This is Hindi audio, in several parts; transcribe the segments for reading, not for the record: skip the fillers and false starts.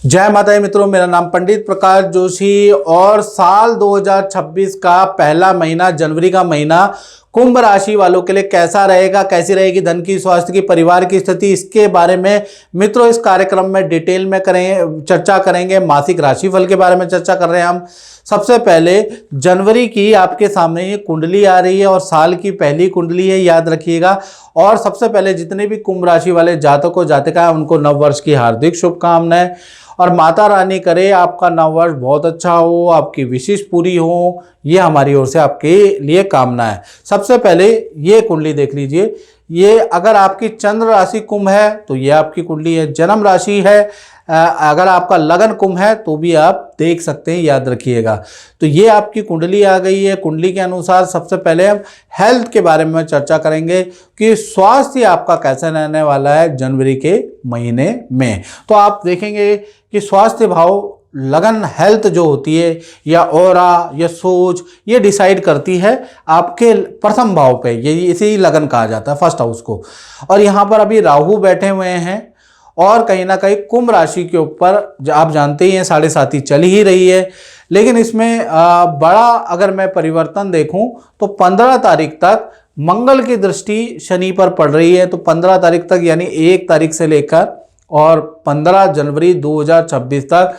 जय माता दी मित्रों, मेरा नाम पंडित प्रकाश जोशी और साल 2026 का पहला महीना जनवरी का महीना कुंभ राशि वालों के लिए कैसा रहेगा, कैसी रहेगी धन की, स्वास्थ्य की, परिवार की स्थिति, इसके बारे में मित्रों इस कार्यक्रम में डिटेल में चर्चा करेंगे। मासिक राशिफल के बारे में चर्चा कर रहे हैं हम। सबसे पहले जनवरी की आपके सामने ये कुंडली आ रही है और साल की पहली कुंडली है, याद रखिएगा। और सबसे पहले जितने भी कुंभ राशि वाले जातक और जातिका हैं उनको नव वर्ष की हार्दिक शुभकामनाएं और माता रानी करे आपका नव वर्ष बहुत अच्छा हो, आपकी विशेष पूरी हो, ये हमारी ओर से आपके लिए कामना है। सबसे पहले ये कुंडली देख लीजिए। ये अगर आपकी चंद्र राशि कुंभ है तो ये आपकी कुंडली है। जन्म राशि है, अगर आपका लगन कुंभ है तो भी आप देख सकते हैं, याद रखिएगा। तो ये आपकी कुंडली आ गई है। कुंडली के अनुसार सबसे पहले हम हेल्थ के बारे में चर्चा करेंगे कि स्वास्थ्य आपका कैसा रहने वाला है जनवरी के महीने में। तो आप देखेंगे कि स्वास्थ्य भाव लगन हेल्थ जो होती है या ऑरा या सोच, ये डिसाइड करती है आपके प्रथम भाव पे, ये इसे ही लगन कहा जाता है, फर्स्ट हाउस को। और यहाँ पर अभी राहु बैठे हुए हैं और कहीं ना कहीं कुंभ राशि के ऊपर आप जानते ही हैं 7.5 चल ही रही है। लेकिन इसमें बड़ा अगर मैं परिवर्तन देखूं तो 15 तारीख तक मंगल की दृष्टि शनि पर पड़ रही है। तो 15 तारीख तक यानी 1 तारीख से लेकर और 15 जनवरी 2026 तक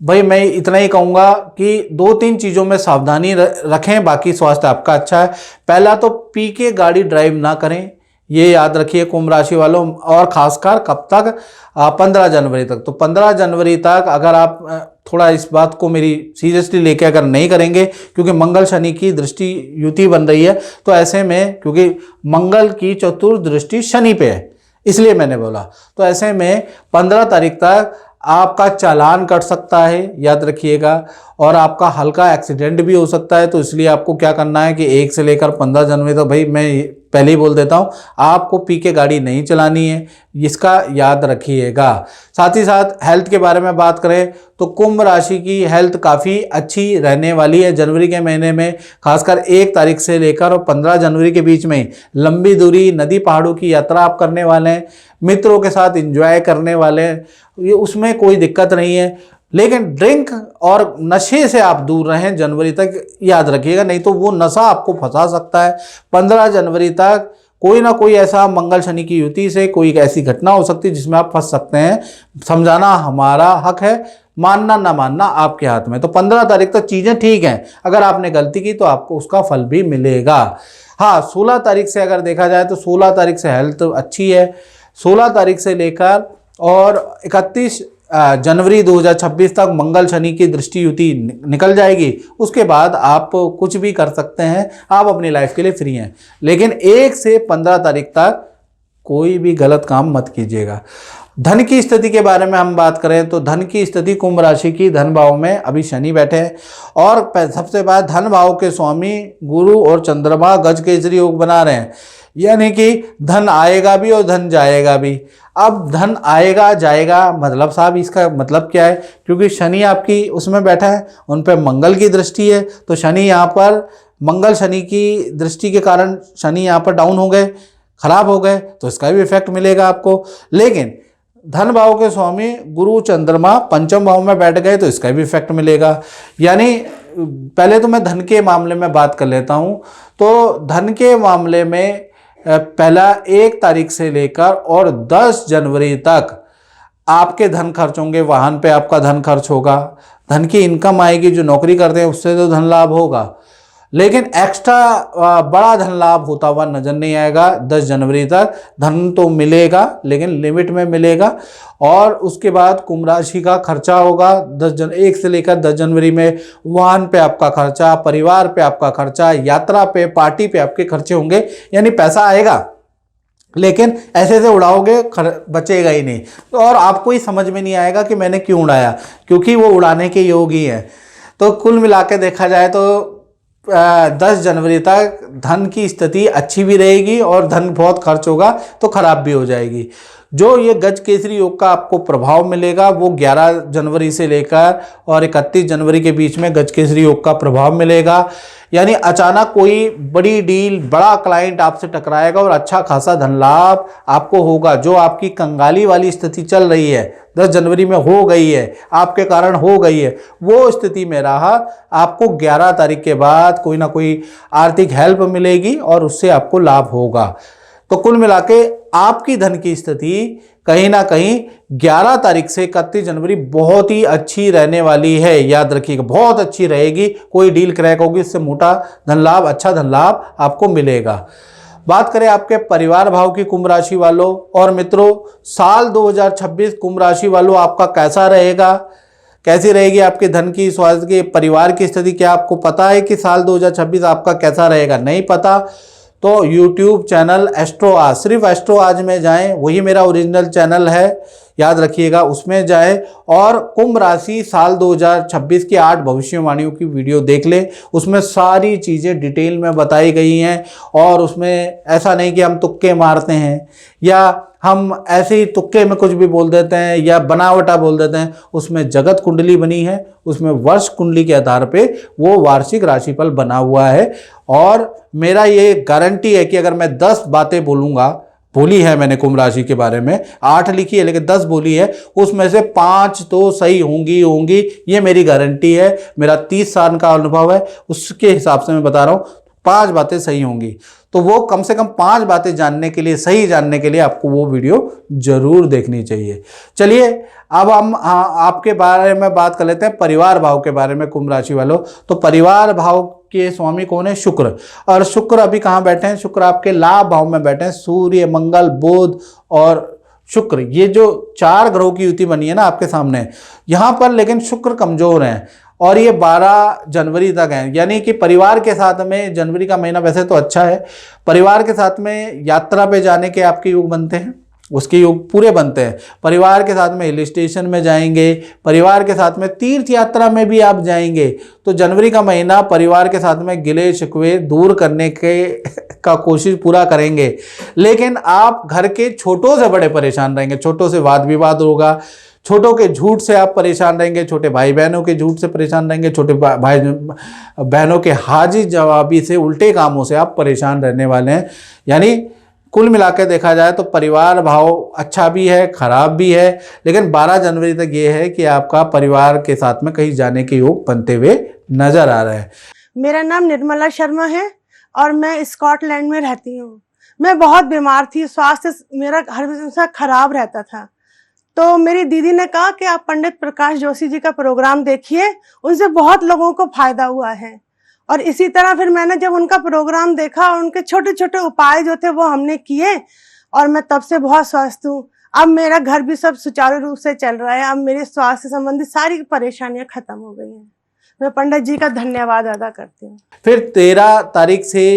भाई मैं इतना ही कहूँगा कि 2-3 चीज़ों में सावधानी रखें, बाकी स्वास्थ्य आपका अच्छा है। पहला तो पी के गाड़ी ड्राइव ना करें, ये याद रखिए कुंभ राशि वालों। और खासकर कब तक, 15 जनवरी तक। तो 15 जनवरी तक अगर आप थोड़ा इस बात को मेरी सीरियसली लेके अगर नहीं करेंगे, क्योंकि मंगल शनि की दृष्टि युति बन रही है, तो ऐसे में क्योंकि मंगल की चतुर्थ दृष्टि शनि पे है इसलिए मैंने बोला, तो ऐसे में 15 तारीख तक आपका चालान कट सकता है, याद रखिएगा। और आपका हल्का एक्सीडेंट भी हो सकता है। तो इसलिए आपको क्या करना है कि 1 से लेकर 15 जनवरी तक, भाई मैं पहले ही बोल देता हूँ, आपको पी के गाड़ी नहीं चलानी है, इसका याद रखिएगा। साथ ही साथ हेल्थ के बारे में बात करें तो कुंभ राशि की हेल्थ काफ़ी अच्छी रहने वाली है जनवरी के महीने में। खासकर 1 तारीख से लेकर और 15 जनवरी के बीच में लंबी दूरी नदी पहाड़ों की यात्रा आप करने वाले हैं, मित्रों के साथ एंजॉय करने वाले हैं, ये उसमें कोई दिक्कत नहीं है। लेकिन ड्रिंक और नशे से आप दूर रहें जनवरी तक, याद रखिएगा, नहीं तो वो नशा आपको फंसा सकता है। 15 जनवरी तक कोई ना कोई ऐसा मंगल शनि की युति से कोई ऐसी घटना हो सकती है जिसमें आप फंस सकते हैं। समझाना हमारा हक है, मानना ना मानना आपके हाथ में। तो 15 तारीख तक चीज़ें ठीक हैं, अगर आपने गलती की तो आपको उसका फल भी मिलेगा। हाँ, 16 तारीख से अगर देखा जाए तो 16 तारीख से हेल्थ अच्छी है। 16 तारीख से लेकर और 31 जनवरी 2026 तक मंगल शनि की दृष्टि युति निकल जाएगी। उसके बाद आप कुछ भी कर सकते हैं, आप अपनी लाइफ के लिए फ्री हैं। लेकिन 1 से 15 तारीख तक कोई भी गलत काम मत कीजिएगा। धन की स्थिति के बारे में हम बात करें तो धन की स्थिति कुंभ राशि की धन भाव में अभी शनि बैठे हैं और सबसे बाद धन भाव के स्वामी गुरु और चंद्रमा गज केसरी योग बना रहे हैं, यानी कि धन आएगा भी और धन जाएगा भी। अब धन आएगा जाएगा मतलब साहब इसका मतलब क्या है, क्योंकि शनि आपकी उसमें बैठा है, उन पर मंगल की दृष्टि है। तो शनि यहाँ पर मंगल शनि की दृष्टि के कारण शनि यहाँ पर डाउन हो गए, खराब हो गए, तो इसका भी इफेक्ट मिलेगा आपको। लेकिन धन भाव के स्वामी गुरु चंद्रमा पंचम भाव में बैठ गए तो इसका भी इफेक्ट मिलेगा। यानी पहले तो मैं धन के मामले में बात कर लेता हूँ। तो धन के मामले में पहला 1 तारीख से लेकर और 10 जनवरी तक आपके धन खर्च होंगे, वाहन पे आपका धन खर्च होगा, धन की इनकम आएगी, जो नौकरी करते हैं उससे तो धन लाभ होगा। लेकिन एक्स्ट्रा बड़ा धन लाभ होता हुआ नजर नहीं आएगा। 10 जनवरी तक धन तो मिलेगा लेकिन लिमिट में मिलेगा। और उसके बाद कुंभ राशि का खर्चा होगा 1 से लेकर 10 जनवरी में। वाहन पे आपका खर्चा, परिवार पे आपका खर्चा, यात्रा पे, पार्टी पे आपके खर्चे होंगे, यानी पैसा आएगा लेकिन ऐसे से उड़ाओगे बचेगा ही नहीं। और आपको ही समझ में नहीं आएगा कि मैंने क्यों उड़ाया, क्योंकि वो उड़ाने के योग ही है। तो कुल मिला के देखा जाए तो 10 जनवरी तक धन की स्थिति अच्छी भी रहेगी और धन बहुत खर्च होगा तो खराब भी हो जाएगी। जो ये गज केसरी योग का आपको प्रभाव मिलेगा वो 11 जनवरी से लेकर और 31 जनवरी के बीच में गज केसरी योग का प्रभाव मिलेगा। यानी अचानक कोई बड़ी डील, बड़ा क्लाइंट आपसे टकराएगा और अच्छा खासा धन लाभ आपको होगा। जो आपकी कंगाली वाली स्थिति चल रही है 10 जनवरी में हो गई है, आपके कारण हो गई है, वो स्थिति में राहत आपको 11 तारीख के बाद कोई ना कोई आर्थिक हेल्प मिलेगी और उससे आपको लाभ होगा। तो कुल मिलाके आपकी धन की स्थिति कहीं ना कहीं 11 तारीख से 31 जनवरी बहुत ही अच्छी रहने वाली है। याद रखिएगा, बहुत अच्छी रहेगी। कोई डील क्रैक होगी, इससे मोटा धन लाभ, अच्छा धन लाभ आपको मिलेगा। बात करें आपके परिवार भाव की कुंभ राशि वालों और मित्रों, साल 2026 कुंभ राशि वालों आपका कैसा रहेगा, कैसी रहेगी आपके धन की, स्वास्थ्य की, परिवार की स्थिति? क्या आपको पता है कि साल 2026 आपका कैसा रहेगा? नहीं पता तो YouTube चैनल एस्ट्रो आज, सिर्फ एस्ट्रो आज में जाएं, वही मेरा ओरिजिनल चैनल है, याद रखिएगा, उसमें जाएं और कुंभ राशि साल 2026 की 8 भविष्यवाणियों की वीडियो देख लें। उसमें सारी चीज़ें डिटेल में बताई गई हैं और उसमें ऐसा नहीं कि हम तुक्के मारते हैं या हम ऐसे ही तुक्के में कुछ भी बोल देते हैं या बनावटा बोल देते हैं। उसमें जगत कुंडली बनी है, उसमें वर्ष कुंडली के आधार पे वो वार्षिक राशिफल बना हुआ है और मेरा ये गारंटी है कि अगर मैं 10 बातें बोलूँगा, बोली है मैंने कुंभ राशि के बारे में, 8 लिखी है लेकिन 10 बोली है, उसमें से 5 तो सही होंगी, ये मेरी गारंटी है। मेरा 30 साल का अनुभव है, उसके हिसाब से मैं बता रहा हूँ, 5 बातें सही होंगी। तो वो कम से कम 5 बातें जानने के लिए, सही जानने के लिए आपको वो वीडियो जरूर देखनी चाहिए। चलिए अब हम आपके बारे में बात कर लेते हैं, परिवार भाव के बारे में कुंभ राशि वालों। तो परिवार भाव के स्वामी कौन है? शुक्र। और शुक्र अभी कहाँ बैठे हैं? शुक्र आपके लाभ भाव में बैठे हैं। सूर्य, मंगल, बुध और शुक्र, ये जो 4 ग्रहों की युति बनी है ना आपके सामने, यहाँ पर लेकिन शुक्र कमजोर हैं और ये 12 जनवरी तक है। यानी कि परिवार के साथ में, जनवरी का महीना वैसे तो अच्छा है, परिवार के साथ में यात्रा पे जाने के आपके योग बनते हैं, उसके योग पूरे बनते हैं। परिवार के साथ में हिल स्टेशन में जाएंगे, परिवार के साथ में तीर्थ यात्रा में भी आप जाएंगे। तो जनवरी का महीना परिवार के साथ में गिले शिकवे दूर करने के का कोशिश पूरा करेंगे। लेकिन आप घर के छोटों से बड़े परेशान रहेंगे, छोटों से वाद विवाद होगा, छोटों के झूठ से आप परेशान रहेंगे, छोटे भाई बहनों के झूठ से परेशान रहेंगे, छोटे भाई बहनों के हाजी जवाबी से, उल्टे कामों से आप परेशान रहने वाले हैं। यानी कुल मिलाकर देखा जाए तो परिवार भाव अच्छा भी है, खराब भी है, लेकिन 12 जनवरी तक ये है कि आपका परिवार के साथ में कहीं जाने के योग बनते हुए नजर आ रहे हैं। मेरा नाम निर्मला शर्मा है और मैं स्कॉटलैंड में रहती हूँ। मैं बहुत बीमार थी, स्वास्थ्य मेरा हमेशा खराब रहता था। तो मेरी दीदी ने कहा कि आप पंडित प्रकाश जोशी जी का प्रोग्राम देखिए, उनसे बहुत लोगों को फायदा हुआ है। और इसी तरह फिर मैंने जब उनका प्रोग्राम देखा और उनके छोटे छोटे उपाय जो थे वो हमने किए और मैं तब से बहुत स्वस्थ हूँ। अब मेरा घर भी सब सुचारू रूप से चल रहा है। अब मेरे स्वास्थ्य संबंधी सारी परेशानियां खत्म हो गई हैं। मैं पंडित जी का धन्यवाद अदा करती हूँ। फिर 13 तारीख से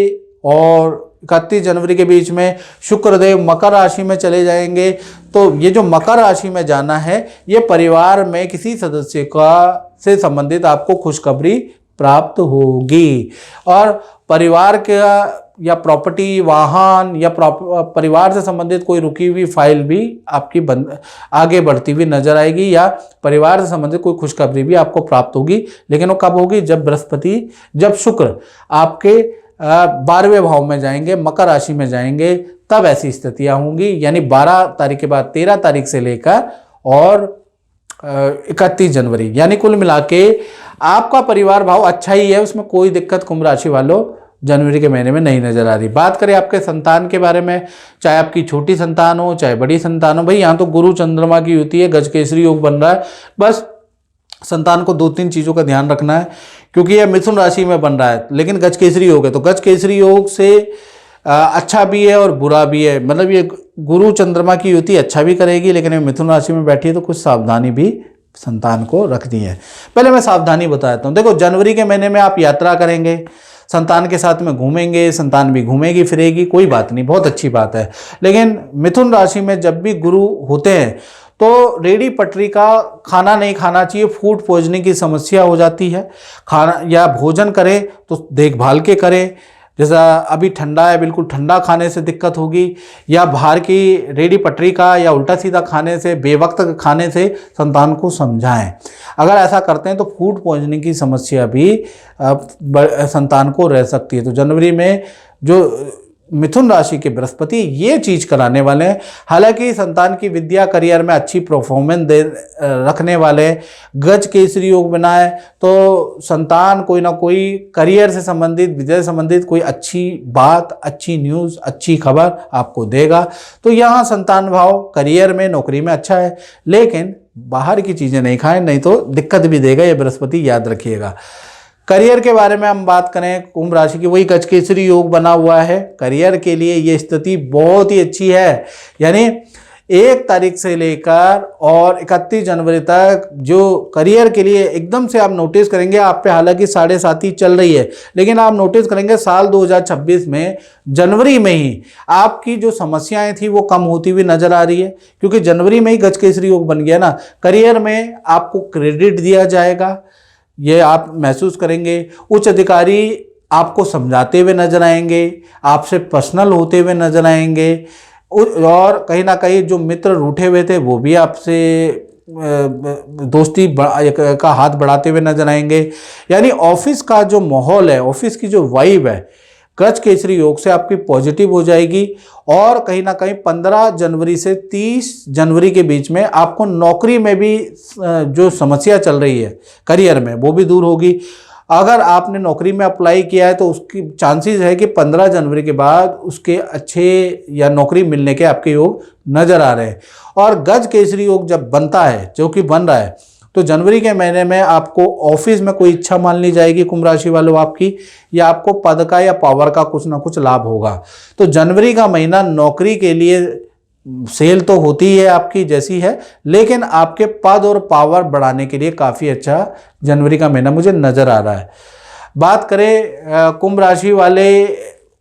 और 31 जनवरी के बीच में शुक्रदेव मकर राशि में चले जाएंगे। तो ये जो मकर राशि में जाना है, ये परिवार में किसी सदस्य का से संबंधित आपको खुशखबरी प्राप्त होगी और परिवार का या प्रॉपर्टी, वाहन या परिवार से संबंधित कोई रुकी हुई फाइल भी आपकी आगे बढ़ती हुई नजर आएगी या परिवार से संबंधित कोई खुशखबरी भी आपको प्राप्त होगी। लेकिन वो कब होगी? जब शुक्र आपके 12वें भाव में जाएंगे, मकर राशि में जाएंगे, तब ऐसी स्थितियां होंगी। यानी 12 तारीख के बाद 13 तारीख से लेकर और 31 जनवरी, यानी कुल मिला के आपका परिवार भाव अच्छा ही है, उसमें कोई दिक्कत कुंभ राशि वालों जनवरी के महीने में नहीं नजर आ रही। बात करें आपके संतान के बारे में, चाहे आपकी छोटी संतान हो चाहे बड़ी संतान हो, भाई यहाँ तो गुरु चंद्रमा की युति है, गज केसरी योग बन रहा है। बस संतान को 2-3 चीज़ों का ध्यान रखना है, क्योंकि यह मिथुन राशि में बन रहा है लेकिन गज केसरी योग है। तो गज केसरी योग से अच्छा भी है और बुरा भी है। मतलब ये गुरु चंद्रमा की युति अच्छा भी करेगी, लेकिन ये मिथुन राशि में बैठी है तो कुछ सावधानी भी संतान को रखनी है। पहले मैं सावधानी बताता हूँ। देखो, जनवरी के महीने में आप यात्रा करेंगे, संतान के साथ में घूमेंगे, संतान भी घूमेगी फिरेगी, कोई बात नहीं, बहुत अच्छी बात है। लेकिन मिथुन राशि में जब भी गुरु होते हैं तो रेडी पटरी का खाना नहीं खाना चाहिए, फूड पॉइजनिंग की समस्या हो जाती है। खाना या भोजन करें तो देखभाल के करें, जैसा अभी ठंडा है, बिल्कुल ठंडा खाने से दिक्कत होगी, या बाहर की रेडी पटरी का या उल्टा सीधा खाने से, बेवक्त खाने से संतान को समझाएं। अगर ऐसा करते हैं तो फूड पॉइजनिंग की समस्या भी संतान को रह सकती है। तो जनवरी में जो मिथुन राशि के बृहस्पति ये चीज कराने वाले हैं। हालांकि संतान की विद्या करियर में अच्छी परफॉर्मेंस रखने वाले, गज केसरी योग बनाए तो संतान कोई ना कोई करियर से संबंधित, विद्या से संबंधित कोई अच्छी बात, अच्छी न्यूज़, अच्छी खबर आपको देगा। तो यहाँ संतान भाव करियर में, नौकरी में अच्छा है, लेकिन बाहर की चीज़ें नहीं खाएं, नहीं तो दिक्कत भी देगा ये बृहस्पति, याद रखिएगा। करियर के बारे में हम बात करें, कुंभ राशि की वही गज केसरी योग बना हुआ है। करियर के लिए ये स्थिति बहुत ही अच्छी है। यानी 1 तारीख से लेकर और 31 जनवरी तक जो करियर के लिए एकदम से आप नोटिस करेंगे, आप पे हालांकि 7.5 चल रही है, लेकिन आप नोटिस करेंगे साल 2026 में जनवरी में ही आपकी जो समस्याएं थी वो कम होती हुई नजर आ रही है, क्योंकि जनवरी में ही गज केसरी योग बन गया ना। करियर में आपको क्रेडिट दिया जाएगा, ये आप महसूस करेंगे। उच्च अधिकारी आपको समझाते हुए नजर आएंगे, आपसे पर्सनल होते हुए नजर आएंगे, और कहीं ना कहीं जो मित्र रूठे हुए थे वो भी आपसे दोस्ती का हाथ बढ़ाते हुए नजर आएंगे। यानी ऑफिस का जो माहौल है, ऑफिस की जो वाइब है, गज केसरी योग से आपकी पॉजिटिव हो जाएगी। और कहीं ना कहीं 15 जनवरी से 30 जनवरी के बीच में आपको नौकरी में भी जो समस्या चल रही है करियर में, वो भी दूर होगी। अगर आपने नौकरी में अप्लाई किया है तो उसकी चांसेस है कि 15 जनवरी के बाद उसके अच्छे या नौकरी मिलने के आपके योग नज़र आ रहे हैं। और गज केसरी योग जब बनता है, जो कि बन रहा है, तो जनवरी के महीने में आपको ऑफिस में कोई इच्छा मान ली जाएगी कुंभ राशि वालों आपकी, या आपको पद का या पावर का कुछ ना कुछ लाभ होगा। तो जनवरी का महीना नौकरी के लिए सेल तो होती है आपकी जैसी है, लेकिन आपके पद और पावर बढ़ाने के लिए काफ़ी अच्छा जनवरी का महीना मुझे नज़र आ रहा है। बात करें कुंभ राशि वाले,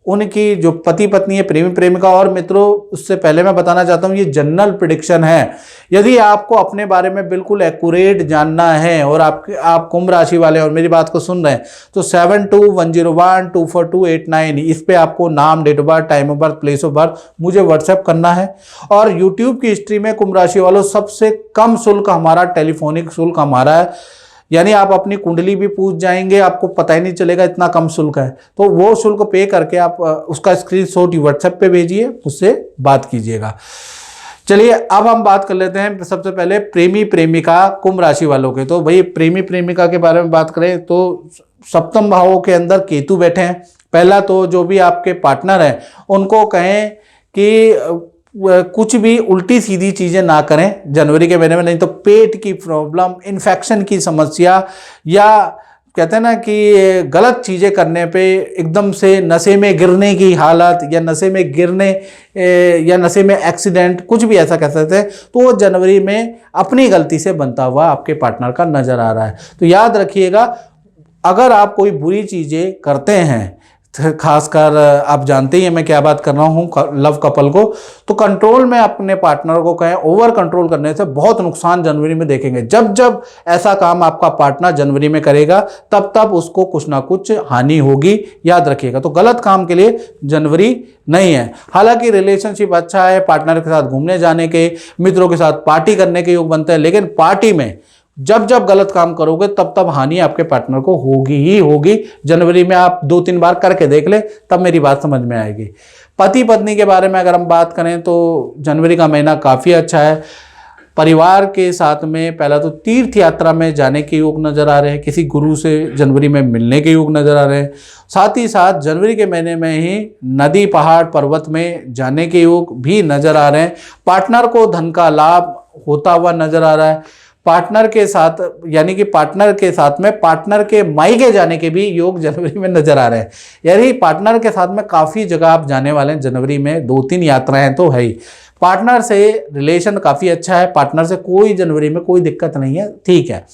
उनकी जो पति पत्नी है, प्रेमी प्रेमिका और मित्रों, उससे पहले मैं बताना चाहता हूँ ये जनरल प्रेडिक्शन है। यदि आपको अपने बारे में बिल्कुल एक्यूरेट जानना है और आप कुंभ राशि वाले और मेरी बात को सुन रहे हैं, तो 7210124289 इस पे आपको नाम, date of birth, time of birth, place of birth मुझे व्हाट्सएप करना है। और यूट्यूब की हिस्ट्री में कुंभ राशि वालों सबसे कम शुल्क हमारा टेलीफोनिक शुल्क हमारा है। यानी आप अपनी कुंडली भी पूछ जाएंगे, आपको पता ही नहीं चलेगा, इतना कम शुल्क है। तो वो शुल्क पे करके आप उसका स्क्रीनशॉट व्हाट्सएप पे भेजिए, उससे बात कीजिएगा। चलिए अब हम बात कर लेते हैं सबसे पहले प्रेमी प्रेमिका कुंभ राशि वालों के। तो भाई प्रेमी प्रेमिका के बारे में बात करें तो सप्तम भावों के अंदर केतु बैठे हैं। पहला तो जो भी आपके पार्टनर हैं उनको कहें कि कुछ भी उल्टी सीधी चीज़ें ना करें जनवरी के महीने में, नहीं तो पेट की प्रॉब्लम, इन्फेक्शन की समस्या, या कहते हैं ना कि गलत चीज़ें करने पे एकदम से नशे में गिरने की हालत, या नशे में गिरने या नशे में एक्सीडेंट, कुछ भी ऐसा कह सकते हैं, तो वो जनवरी में अपनी गलती से बनता हुआ आपके पार्टनर का नज़र आ रहा है। तो याद रखिएगा, अगर आप कोई बुरी चीज़ें करते हैं, खासकर आप जानते ही हैं मैं क्या बात कर रहा हूँ लव कपल को, तो कंट्रोल में अपने पार्टनर को कहें। ओवर कंट्रोल करने से बहुत नुकसान जनवरी में देखेंगे। जब जब ऐसा काम आपका पार्टनर जनवरी में करेगा तब तब उसको कुछ ना कुछ हानि होगी, याद रखिएगा। तो गलत काम के लिए जनवरी नहीं है। हालांकि रिलेशनशिप अच्छा है, पार्टनर के साथ घूमने जाने के, मित्रों के साथ पार्टी करने के योग बनते हैं, लेकिन पार्टी में जब जब गलत काम करोगे तब तब हानि आपके पार्टनर को होगी ही होगी। जनवरी में आप 2-3 बार करके देख ले, तब मेरी बात समझ में आएगी। पति पत्नी के बारे में अगर हम बात करें तो जनवरी का महीना काफ़ी अच्छा है। परिवार के साथ में पहला तो तीर्थ यात्रा में जाने के योग नज़र आ रहे हैं, किसी गुरु से जनवरी में मिलने के योग नज़र आ रहे हैं। साथ ही साथ जनवरी के महीने में ही नदी, पहाड़, पर्वत में जाने के योग भी नज़र आ रहे हैं। पार्टनर को धन का लाभ होता हुआ नज़र आ रहा है। पार्टनर के साथ, यानी कि पार्टनर के साथ में पार्टनर के मायके जाने के भी योग जनवरी में नजर आ रहे हैं। यानी पार्टनर के साथ में काफ़ी जगह आप जाने वाले हैं जनवरी में, 2-3 यात्राएं तो है ही। पार्टनर से रिलेशन काफ़ी अच्छा है, पार्टनर से कोई जनवरी में कोई दिक्कत नहीं है, ठीक है।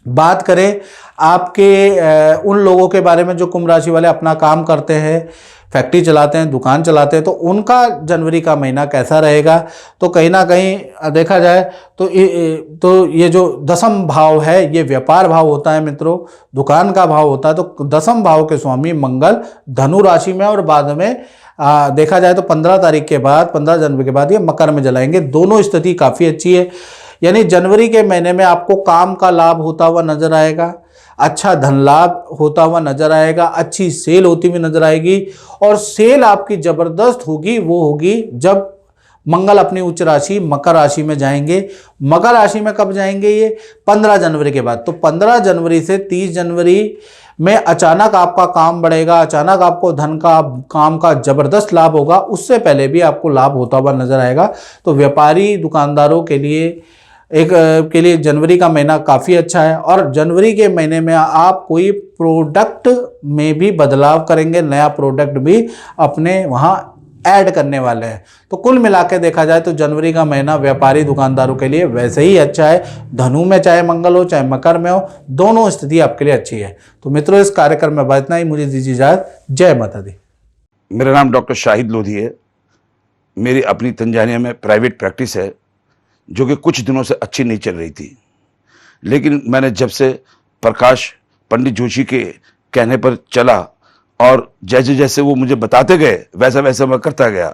बात करें आपके उन लोगों के बारे में जो कुंभ राशि वाले अपना काम करते हैं, फैक्ट्री चलाते हैं, दुकान चलाते हैं, तो उनका जनवरी का महीना कैसा रहेगा, तो कहीं ना कहीं देखा जाए तो ये जो दसम भाव है ये व्यापार भाव होता है मित्रों, दुकान का भाव होता है। तो दसम भाव के स्वामी मंगल धनु राशि में और बाद में देखा जाए तो 15 तारीख के बाद, 15 जनवरी के बाद ये मकर में जलाएंगे। दोनों स्थिति काफ़ी अच्छी है, यानी जनवरी के महीने में आपको काम का लाभ होता हुआ नजर आएगा, अच्छा धन लाभ होता हुआ नजर आएगा, अच्छी सेल होती हुई नजर आएगी। और सेल आपकी जबरदस्त होगी, वो होगी जब मंगल अपनी उच्च राशि मकर राशि में जाएंगे। मकर राशि में कब जाएंगे? ये 15 जनवरी के बाद। तो 15 जनवरी से 30 जनवरी में अचानक आपका काम बढ़ेगा, अचानक आपको धन का काम का जबरदस्त लाभ होगा। उससे पहले भी आपको लाभ होता हुआ नजर आएगा। तो व्यापारी दुकानदारों के लिए जनवरी का महीना काफ़ी अच्छा है। और जनवरी के महीने में आप कोई प्रोडक्ट में भी बदलाव करेंगे, नया प्रोडक्ट भी अपने वहाँ ऐड करने वाले हैं। तो कुल मिला के देखा जाए तो जनवरी का महीना व्यापारी दुकानदारों के लिए वैसे ही अच्छा है। धनु में चाहे मंगल हो चाहे मकर में हो, दोनों स्थिति आपके लिए अच्छी है। तो मित्रों, इस कार्यक्रम में इतना ही। मुझे दीजिए इजाजत। जय माता दी। मेरा नाम डॉक्टर शाहिद लोधी है। मेरी अपनी तंजानिया में प्राइवेट प्रैक्टिस है, जो कि कुछ दिनों से अच्छी नहीं चल रही थी। लेकिन मैंने जब से प्रकाश पंडित जोशी के कहने पर चला और जैसे जैसे वो मुझे बताते गए वैसा वैसा मैं करता गया,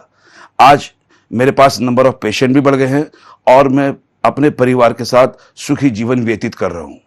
आज मेरे पास नंबर ऑफ पेशेंट भी बढ़ गए हैं और मैं अपने परिवार के साथ सुखी जीवन व्यतीत कर रहा हूँ।